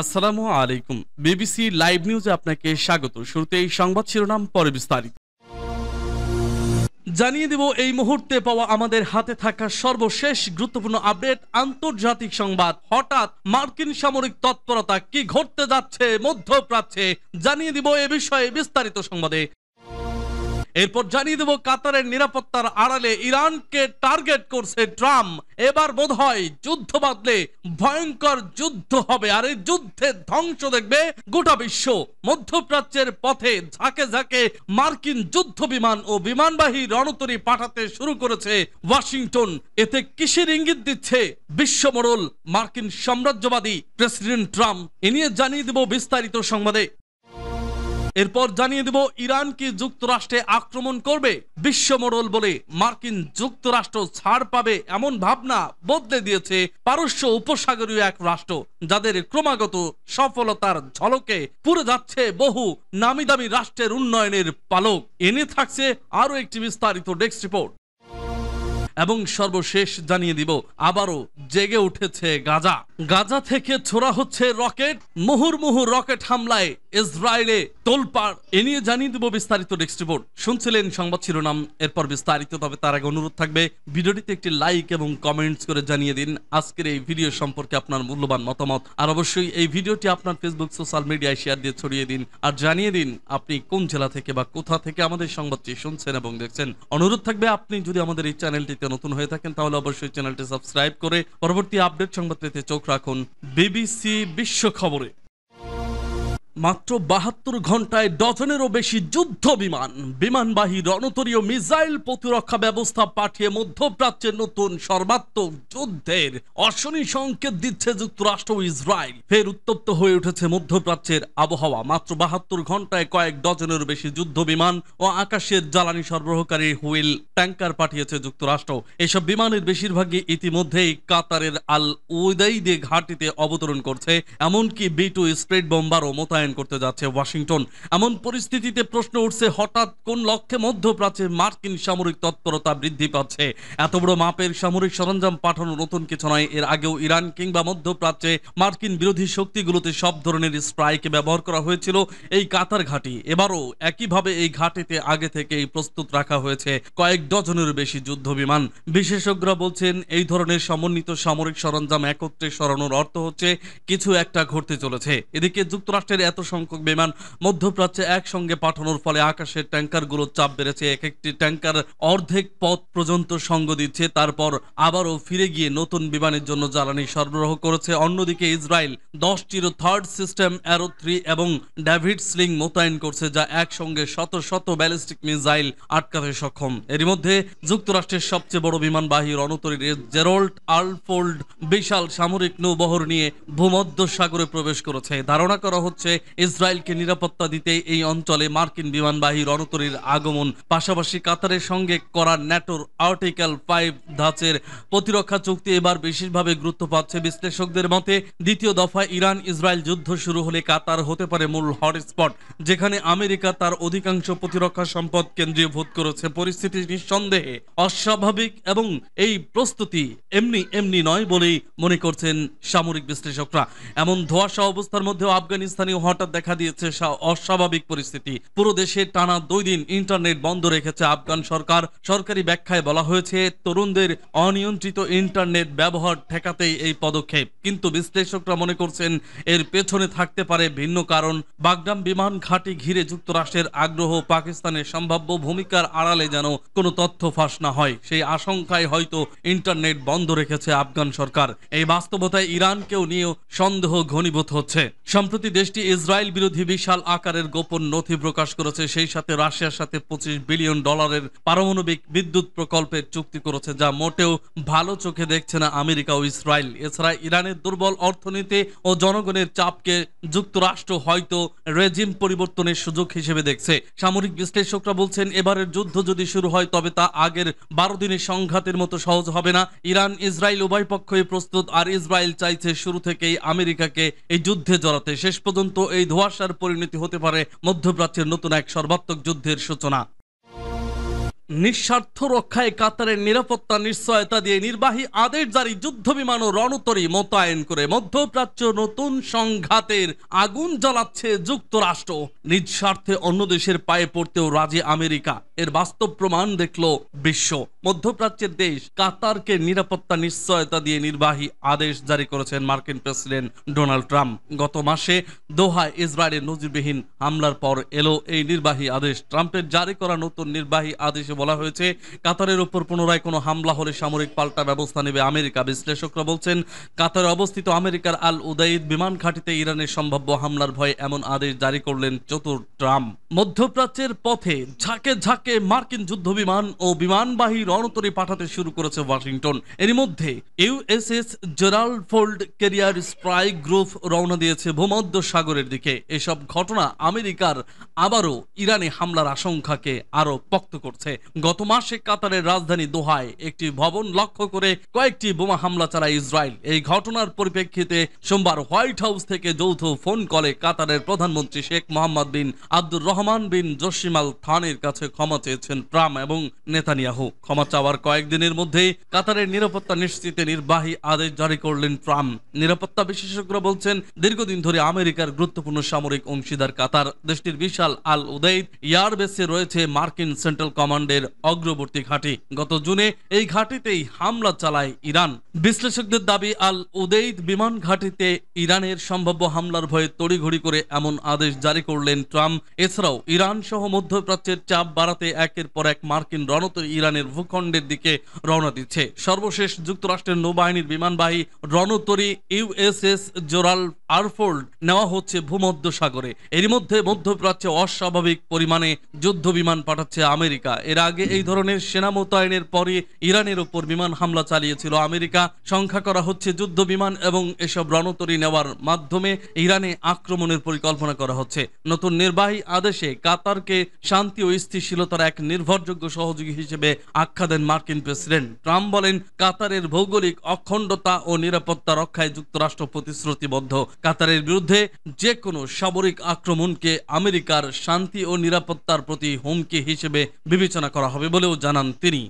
আসসালামু আলাইকুম। BBC live নিউজে আপনাকে স্বাগত। শুরুতেই সংবাদ শিরোনাম, পরে বিস্তারিত। জানিয়ে দেব এই মুহূর্তে পাওয়া আমাদের হাতে থাকা সর্বশেষ গুরুত্বপূর্ণ আপডেট। আন্তর্জাতিক সংবাদ। হঠাৎ মার্কিন সামরিক তৎপরতা, কি ঘটতে যাচ্ছে মধ্যপ্রাচ্যে, জানিয়ে দিব এ বিষয়ে বিস্তারিত সংবাদে। এরপর জানিয়ে দেব কাতারের নিরাপত্তার আড়ালে ইরানকে টার্গেট করছে ট্রাম্প। এবার বোধহয় যুদ্ধ বাদলে ভয়ঙ্কর যুদ্ধ হবে, আর এই যুদ্ধে ধ্বংস দেখবে গোটা বিশ্ব। মধ্যপ্রাচ্যের পথে ঝাঁকে ঝাঁকে মার্কিন যুদ্ধ বিমান ও বিমানবাহী রণতরী পাঠাতে শুরু করেছে ওয়াশিংটন। এতে কিসের ইঙ্গিত দিচ্ছে বিশ্বমোড়ল মার্কিন সাম্রাজ্যবাদী প্রেসিডেন্ট ট্রাম্প? এ নিয়ে জানিয়ে দেব বিস্তারিত সংবাদে। এরপর জানিয়ে দেব ইরান কি যুক্তরাষ্ট্রে আক্রমণ করবে। বিশ্বমোড়ল বলে মার্কিন যুক্তরাষ্ট্র ছাড় পাবে এমন ভাবনা বদলে দিয়েছে পারস্য উপসাগরীয় এক রাষ্ট্র, যাদের ক্রমাগত সফলতার ঝলকে পুরে যাচ্ছে বহু নামি দামি রাষ্ট্রের উন্নয়নের পালক। এনে থাকছে আরো একটি বিস্তারিত ডেস্ক রিপোর্ট। এবং সর্বশেষ জানিয়ে দিব আবারও জেগে উঠেছে গাজা। গাজা থেকে ছোড়া হচ্ছে রকেট। মুহুর্মুহু রকেট হামলায় ইসরায়েলে তোলপাড়। এ নিয়ে জানিয়ে দিব বিস্তারিত ডেস্ক রিপোর্ট। শুনছিলেন সংবাদ শিরোনাম, এরপর বিস্তারিত। তবে তার আগে অনুরোধ থাকবে ভিডিওটিতে একটি লাইক এবং কমেন্টস করে জানিয়ে দিন আজকের এই ভিডিও সম্পর্কে আপনার মূল্যবান মতামত। আর অবশ্যই এই ভিডিওটি আপনার ফেসবুক সোশ্যাল মিডিয়ায় শেয়ার দিয়ে ছড়িয়ে দিন, আর জানিয়ে দিন আপনি কোন জেলা থেকে বা কোথা থেকে আমাদের সংবাদটি শুনছেন এবং দেখছেন। অনুরোধ থাকবে আপনি যদি আমাদের এই চ্যানেলটিতে নতুন হয়ে থাকেন তাহলে অবশ্যই চ্যানেলটি সাবস্ক্রাইব করে পরবর্তী আপডেট সংবাদ পেতে চোখ রাখুন বিবিসি বিশ্ব খবরে। মাত্র ৭২ ঘন্টায় ডজনেরও বেশি যুদ্ধ বিমান, বিমানবাহী রণতরী ও মিসাইল প্রতিরক্ষা ব্যবস্থা পাঠিয়ে মধ্যপ্রাচ্যের নতুন সর্বাত্মক যুদ্ধের অশনি সংকেত দিচ্ছে যুক্তরাষ্ট্র ও ইসরায়েল। ফের উত্তপ্ত হয়ে উঠেছে মধ্যপ্রাচ্যের আবহাওয়া। মাত্র ৭২ ঘন্টায় কয়েক ডজনেরও বেশি যুদ্ধ বিমান ও আকাশের জ্বালানি সরবরাহকারী হুইল ট্যাঙ্কার পাঠিয়েছে যুক্তরাষ্ট্র। এসব বিমানের বেশিরভাগই ইতিমধ্যেই কাতারের আল উদাইদে ঘাঁটিতে অবতরণ করছে। এমনকি B-2 স্প্রেড বোম্বারও মোতায়েন করতে যাচ্ছে ওয়াশিংটন। এমন পরিস্থিতিতে প্রশ্ন উঠছে, হঠাৎ কোন লক্ষ্যে মধ্যপ্রাচ্যে মার্কিন সামরিক তৎপরতা বৃদ্ধি পাচ্ছে? এত বড় মাপের সামরিক সরঞ্জাম পাঠানো নতুন কিছু নয়। এর আগেও ইরান কিংবা মধ্যপ্রাচ্যে মার্কিন বিরোধী শক্তিগুলোতে সব ধরনের স্ট্রাইকে ব্যবহার করা হয়েছিল এই কাতার ঘাঁটি। এবারও একইভাবে এই ঘাঁটিতে আগে থেকেই প্রস্তুত রাখা হয়েছে কয়েক ডজনের বেশি যুদ্ধ বিমান। বিশেষজ্ঞরা বলছেন এই ধরনের সমন্বিত সামরিক সরঞ্জাম একত্রে সরানোর অর্থ হচ্ছে কিছু একটা ঘটতে চলেছে। এদিকে যুক্তরাষ্ট্রের এত সংখ্যক বিমান মধ্যপ্রাচ্যে একসঙ্গে পাঠানোর ফলে আকাশের ট্যাঙ্কারগুলোর চাপ বেড়েছে। এক একটি ট্যাঙ্কার অর্ধেক পথ পর্যন্ত সঙ্গ দিচ্ছে, তারপর আবারও ফিরে গিয়ে নতুন বিমানের জন্য জ্বালানি সরবরাহ করেছে। অন্যদিকে ইসরায়েল 10টির থার্ড সিস্টেম অ্যারো 3 এবং ডেভিড স্লিং মোতায়েন করছে, যা একসঙ্গে শত শত ব্যালিস্টিক মিসাইল আটকাতে সক্ষম। এর মধ্যে যুক্তরাষ্ট্রের সবচেয়ে বড় বিমানবাহী রণতরীর জেরল্ড আর্লফোল্ড বিশাল সামরিক নৌবহর নিয়ে ভূমধ্য সাগরে প্রবেশ করেছে। ধারণা করা হচ্ছে ইসরায়েলকে নিরাপত্তা দিতে এই অঞ্চলে মার্কিন বিমানবাহী রণতরীর আগমন। পাশাপাশি কাতারের সঙ্গে করা ন্যাটোর আর্টিকেল 5 ধাঁচের প্রতিরক্ষা চুক্তি এবার বিশেষভাবে গুরুত্ব পাচ্ছে। বিশ্লেষকদের মতে দ্বিতীয় দফায় ইরান ইসরায়েল যুদ্ধ শুরু হলে কাতার হতে পারে মূল হটস্পট, যেখানে আমেরিকা তার অধিকাংশ প্রতিরক্ষা সম্পদ কেন্দ্রীভূত করেছে। পরিস্থিতি নিঃসন্দেহে অস্বাভাবিক এবং এই প্রস্তুতি এমনি নয় বলেই মনে করছেন সামরিক বিশ্লেষকরা। এমন ধোঁয়াশা অবস্থার মধ্যেও আফগানিস্তানেও হঠাৎ দেখা দিয়েছে অস্বাভাবিক পরিস্থিতি। পুরো দেশে টানা 2 দিন ইন্টারনেট বন্ধ রেখেছে আফগান সরকার। সরকারি ব্যাখ্যায় বলা হয়েছে তরুণদের অনিয়ন্ত্রিত ইন্টারনেট ব্যবহার ঠেকাতেই এই পদক্ষেপ। কিন্তু বিশ্লেষকরা মনে করছেন এর পেছনে থাকতে পারে ভিন্ন কারণ। বাগরাম বিমান ঘাঁটি ঘিরে যুক্তরাষ্ট্রের আগ্রহ, পাকিস্তানের সম্ভাব্য ভূমিকার আড়ালে যেন কোনো তথ্য ফাঁস না হয়, সেই আশঙ্কায় হয়তো ইন্টারনেট বন্ধ রেখেছে আফগান সরকার। এই বাস্তবতায় ইরানকেও নিয়েও সন্দেহ ঘনীভূত হচ্ছে। সম্প্রতি দেশটি ইসরায়েল বিরোধী বিশাল আকারের গোপন নথি প্রকাশ করেছে। সেই সাথে রাশিয়ার সাথে $25 বিলিয়ন পারমাণবিক বিদ্যুৎ প্রকল্পের চুক্তি করেছে, যা মোটেও ভালো চোখে দেখছে না আমেরিকা ও ইসরায়েল। এছাড়া ইরানের দুর্বল অর্থনীতি ও জনগণের চাপকে যুক্তরাষ্ট্র হয়তো রেজিম পরিবর্তনের সুযোগ হিসেবে দেখছে। সামরিক বিশ্লেষকরা বলছেন এবারের যুদ্ধ যদি শুরু হয় তবে তা আগের 12 দিনের সংঘাতের মতো সহজ হবে না। ইরান ইসরায়েল উভয় পক্ষই প্রস্তুত, আর ইসরায়েল চাইছে শুরু থেকেই আমেরিকাকে এই যুদ্ধে জড়াতে। শেষ পর্যন্ত এই ধোঁয়াশার পরিণতি হতে পারে মধ্যপ্রাচ্যের নতুন এক সর্বাত্মক যুদ্ধের সূচনা। নিঃস্বার্থ রক্ষায় কাতারের নিরাপত্তা নিশ্চয়তা দিয়ে নির্বাহী আদেশ জারি, যুদ্ধবিমান ও রণতরী মোতায়েন করে মধ্যপ্রাচ্য নতুন সংঘাতের আগুন জ্বালাচ্ছে যুক্তরাষ্ট্র। নিজ স্বার্থে অন্য দেশের পায়ে পড়তেও রাজি আমেরিকা, এর বাস্তব প্রমাণ দেখল বিশ্ব। মধ্যপ্রাচ্যের দেশ কাতারকে নিরাপত্তা নিশ্চয়তা দিয়ে নির্বাহী আদেশ জারি করেছেন মার্কিন প্রেসিডেন্ট ডোনাল্ড ট্রাম্প। গত মাসে দোহায় ইসরায়েলের নজিরবিহীন হামলার পর এলো এই নির্বাহী আদেশ। ট্রাম্পের জারি করা নতুন নির্বাহী আদেশে বলা হয়েছে, কাতারের উপর পুনরায় কোনো হামলা হলে সামরিক পাল্টা ব্যবস্থা নেবে আমেরিকা। বিশ্লেষকরা বলছেন, কাতারে অবস্থিত আমেরিকার আল উদাইদ বিমান ঘাঁটিতে ইরানের সম্ভাব্য হামলার ভয়ে এমন আদেশ জারি করলেন চতুর ট্রাম্প। মধ্যপ্রাচ্যের পথে ঝাঁকে ঝাঁকে মার্কিন যুদ্ধবিমান ও বিমানবাহী রণতরী পাঠাতে শুরু করেছে ওয়াশিংটন। এর মধ্যে USS Gerald Ford career strike group রওনা দিয়েছে ভূমধ্য সাগরের দিকে। এসব ঘটনা আমেরিকার আবারও ইরানে হামলার আশঙ্কাকে আরো পোক্ত করছে। গত মাসে কাতারের রাজধানী দোহায় একটি ভবন লক্ষ্য করে কয়েকটি বোমা হামলা চালায় ইসরায়েল। এই ঘটনার পরিপ্রেক্ষিতে সোমবার হোয়াইট হাউস থেকে যৌথ ফোন কলে কাতারের প্রধানমন্ত্রী শেখ মোহাম্মদ বিন আব্দুর রহমান বিন জসিম আল থানের কাছে ক্ষমা চেয়েছেন ট্রাম্প এবং নেতানিয়াহু। ক্ষমা চাওয়ার কয়েকদিনের মধ্যেই কাতারের নিরাপত্তা নিশ্চিতে নির্বাহী আদেশ জারি করলেন ট্রাম্প। নিরাপত্তা বিশেষজ্ঞরা বলছেন, দীর্ঘদিন ধরে আমেরিকার গুরুত্বপূর্ণ সামরিক অংশীদার কাতার। দেশটির বিশাল আল উদাইদ এয়ারবেসে রয়েছে মার্কিন সেন্ট্রাল কমান্ডের অগ্রবর্তী ঘাঁটি। গত জুনে এই ঘাঁটিতেই হামলা চালায় ইরান। বিশ্লেষকদের দাবি, আল উদেইদ বিমান ঘাঁটিতে ইরানের সম্ভাব্য হামলার ভয়ে তড়িঘড়ি করে এমন আদেশ জারি করলেন ট্রাম্প। এছাড়াও ইরান সহ মধ্যপ্রাচ্যের চাপ বাড়াতে একের পর এক মার্কিন রণতরী ইরানের ভূখণ্ডের দিকে রওনা দিচ্ছে। সর্বশেষ যুক্তরাষ্ট্রের নৌবাহিনীর বিমানবাহী রণতরী ইউএসএস জেরাল্ড আরফোর্ড নেওয়া হচ্ছে ভূমধ্য সাগরে। এর মধ্যে মধ্যপ্রাচ্যে অস্বাভাবিক পরিমাণে যুদ্ধ বিমান পাঠাচ্ছে আমেরিকা। এর আগে এই ধরনের সেনা মোতায়েনের পরে ইরানের উপর বিমান হামলা চালিয়েছিল আমেরিকা। সংখ্যা করা হচ্ছে যুদ্ধ বিমান এবং এসব রণতরী নেওয়ার মাধ্যমে ইরানে আক্রমণের পরিকল্পনা করা হচ্ছে। নতুন নির্বাহী আদেশে কাতারকে শান্তি ও স্থিতিশীলতার এক নির্ভরযোগ্য সহযোগী হিসেবে আখ্যা দেন মার্কিন প্রেসিডেন্ট। ট্রাম্প বলেন, কাতারের ভৌগোলিক অখণ্ডতা ও নিরাপত্তা রক্ষায় যুক্তরাষ্ট্র প্রতিশ্রুতিবদ্ধ। কাতারের বিরুদ্ধে যে কোনো সামরিক আক্রমণকে আমেরিকার শান্তি ও নিরাপত্তার প্রতি হুমকি হিসেবে বিবেচনা করা হবে বলেও জানান তিনি।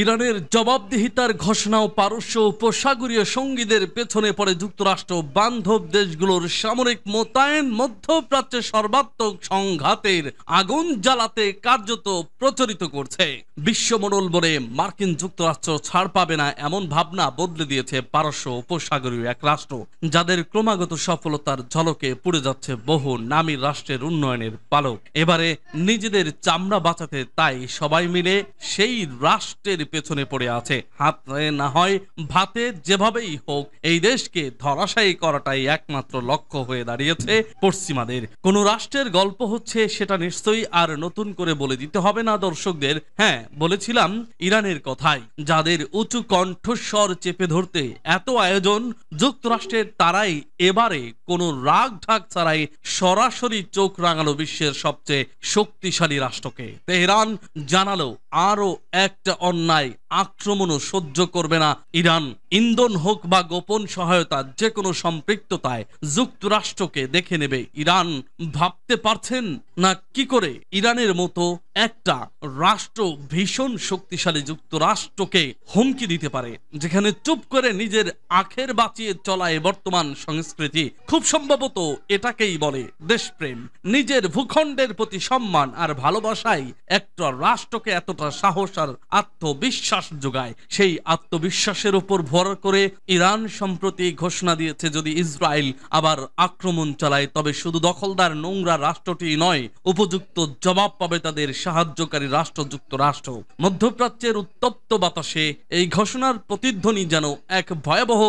ইরানের জবাবদিহিতার ঘোষণা ও পারস্য উপসাগরীয় সঙ্গীদের পেছনে পড়ে যুক্তরাষ্ট্র বান্ধব দেশগুলোর সামরিক মোতায়েন মধ্যপ্রাচ্যে সর্বাত্মক সংঘাতের আগুন জ্বালাতে কার্যত প্রচলিত করছে। বিশ্বমণ্ডল বলে মার্কিন যুক্তরাষ্ট্র ছাড় পাবে না এমন ভাবনা বদলে দিয়েছে পারস্য উপসাগরীয় এক রাষ্ট্র, যাদের ক্রমাগত সফলতার ঝলকে পুড়ে যাচ্ছে বহু নামী রাষ্ট্রের উন্নয়নের পালক। এবারে নিজেদের চামড়া বাঁচাতে তাই সবাই মিলে সেই রাষ্ট্রের পেছনে পড়ে আছে। হাতে না হয় ভাতে, যেভাবেই হোক এই দেশকে ধরাশায়ী করাটাই একমাত্র লক্ষ্য হয়ে দাঁড়িয়েছে পশ্চিমাদের। কোন রাষ্ট্রের গল্প হচ্ছে সেটা নিশ্চয়ই আর নতুন করে বলে দিতে হবে না দর্শকদের। হ্যাঁ, বলেছিলাম ইরানের কথাই, যাদের উঁচু কণ্ঠস্বর চেপে ধরতে এত আয়োজন, যুক্তরাষ্ট্রের তারাই এবারে কোনো রাগ ঢাক ছাড়াই সরাসরি চোখ রাঙালো বিশ্বের সবচেয়ে শক্তিশালী রাষ্ট্রকে। তেহরান জানালো আরো একটা অন্যায় আক্রমণও সহ্য করবে না ইরান। ইন্ধন হোক বা গোপন সহায়তা, যে কোনো সম্পৃক্ততায় যুক্তরাষ্ট্রকে দেখে নেবে ইরান। ভাবতে পারছেন না কি করে ইরানের মতো একটা রাষ্ট্র ভীষণ শক্তিশালী যুক্তরাষ্ট্রকে হুমকি দিতে পারে, যেখানে চুপ করে নিজের আখের বাঁচিয়ে চলায় বর্তমান সংস্কৃতি। খুব সম্ভবত এটাকেই বলে দেশপ্রেম। নিজের ভূখণ্ডের প্রতি সম্মান আর ভালোবাসায় একটা রাষ্ট্রকে এতটা সাহস আর আত্মবিশ্বাস যোগায়। সেই আত্মবিশ্বাসের উপর ভর করে ইরান সম্প্রতি ঘোষণা দিয়েছে, যদি ইসরায়েল আবার আক্রমণ চালায় তবে শুধু দখলদার নোংরা রাষ্ট্রটি নয়, উপযুক্ত জবাব পাবে তাদের সাহায্যকারী রাষ্ট্র যুক্তরাষ্ট্র। মধ্যপ্রাচ্যের উত্তপ্ত বাতাসে এই ঘোষণার প্রতিধ্বনি যেন এক ভয়াবহ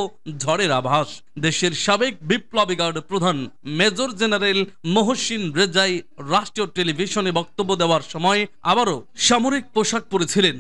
ঝড়ের আভাস। দেশের সাবেক বিপ্লবী গার্ড প্রধান মেজর জেনারেল মোহসিন রেজাই রাষ্ট্রীয় টেলিভিশনে বক্তব্য দেওয়ার সময় আবারও সামরিক পোশাক পরেছিলেন,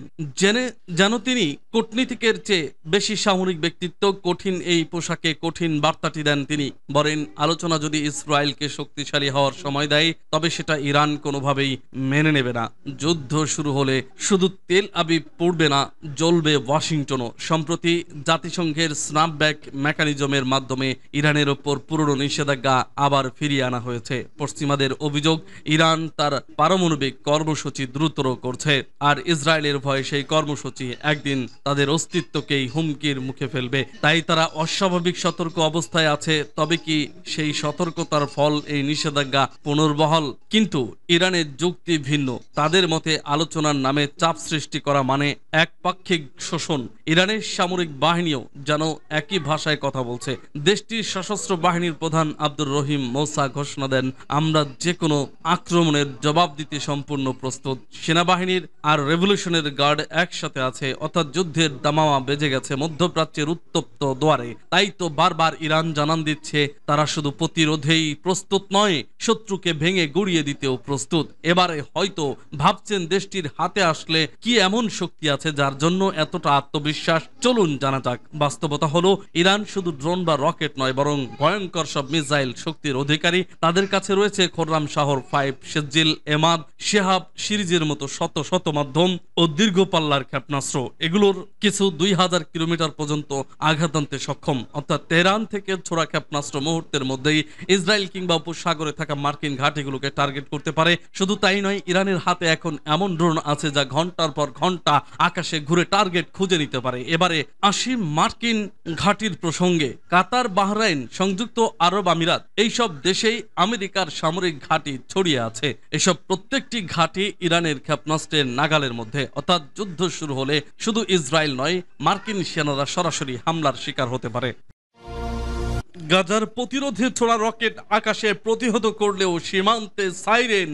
যেন তিনি কূটনীতিকের চেয়ে বেশি সামরিক ব্যক্তিত্ব। কঠিন এই পোশাকে কঠিন বার্তাটি দেন তিনি। বলেন, আলোচনা যদি ইসরায়েলকে শক্তিশালী হওয়ার সময় দেয় তবে সেটা ইরান কোনোভাবেই মেনে নেবে না। যুদ্ধ শুরু হলে শুধু তেল আবিব পড়বে না, জ্বলবে ওয়াশিংটনও। সম্প্রতি জাতিসংঘের স্ন্যাপব্যাক মেকানিজমের মাধ্যমে মাধ্যমে ইরানের ওপর পুরনো নিষেধাজ্ঞা আবার ফিরিয়ে আনা হয়েছে। পশ্চিমাদের অভিযোগ, ইরান তার পারমাণবিক কর্মসূচি দ্রুততর করছে, আর ইসরায়েলের ভয়ে সেই কর্মসূচি একদিন তাদের অস্তিত্বকেই হুমকির মুখে ফেলবে। তাই তারা অস্বাভাবিক সতর্ক অবস্থায় আছে। তবে কি সেই সতর্কতার ফল এই নিষেধাজ্ঞা পুনর্বহাল? কিন্তু ইরানের যুক্তি ভিন্ন। তাদের মতে আলোচনার নামে চাপ সৃষ্টি করা মানে একপাক্ষিক শোষণ। ইরানের সামরিক বাহিনীও যেন একই ভাষায় কথা বলছে। দেশটির সশস্ত্র বাহিনীর প্রধান আব্দুর রহিম মৌসা ঘোষণা দেন, আমরা যে কোনো আক্রমণের জবাব দিতে সম্পূর্ণ প্রস্তুত। সেনাবাহিনীর আর রেভলিউশনের গার্ড একসাথে আছে, অর্থাৎ যুদ্ধের দামামা বেজে গেছে মধ্যপ্রাচ্যের উত্তপ্ত দুয়ারে। তাই তো বারবার ইরান জানান দিচ্ছে তারা শুধু প্রতিরোধেই প্রস্তুত নয়, শত্রুকে ভেঙে গুড়িয়ে দিতেও প্রস্তুত। এবারে হয়তো ভাবছেন দেশটির হাতে আসলে কি এমন শক্তি আছে যার জন্য এতটা আত্মবিশ্বাস। চলুন জানা যাক। বাস্তবতা হলো ইরান শুধু ড্রোন বা রকেট নয়, বরং ভয়ঙ্কর সব মিসাইল শক্তির অধিকারী। তাদের কাছে রয়েছে খোররাম শাহর 5, সেজ্জিল, এমাদ, শেহাব সিরিজের মতো শত শত মাধ্যম ও দীর্ঘ পাল্লার ক্ষেপণাস্ত্র। এগুলোর কিছু 2000 কিলোমিটার পর্যন্ত আঘাত আনতে সক্ষম, অর্থাৎ তেহরান থেকে ছোড়া ক্ষেপণাস্ত্র মুহূর্তের মধ্যেই ইসরায়েল কিংবা উপসাগরে থাকা মার্কিন ঘাঁটিগুলোকে টার্গেট করতে পারে। শুধু তাই নয়, ইরানের হাতে এখন এমন ড্রোন আছে যা ঘন্টার পর ঘন্টা আকাশে ঘুরে টার্গেট খুঁজে নিতে পারে। এবারে আসি মার্কিন ঘাঁটির প্রসঙ্গে। কাতার, বাহরাইন, সংযুক্ত আরব আমিরাত, এইসব দেশেই আমেরিকার সামরিক ঘাঁটি ছড়িয়ে আছে। এসব প্রত্যেকটি ঘাঁটি ইরানের ক্ষেপণাস্ত্রের নাগালের মধ্যে, অর্থাৎ যুদ্ধ শুরু হলে শুধু ইসরায়েল নয়, মার্কিন সেনারা সরাসরি হামলার শিকার হতে পারে। গাজার প্রতিরোধে ছোড়া রকেট আকাশে প্রতিহত করলেও সীমান্তে সাইরেন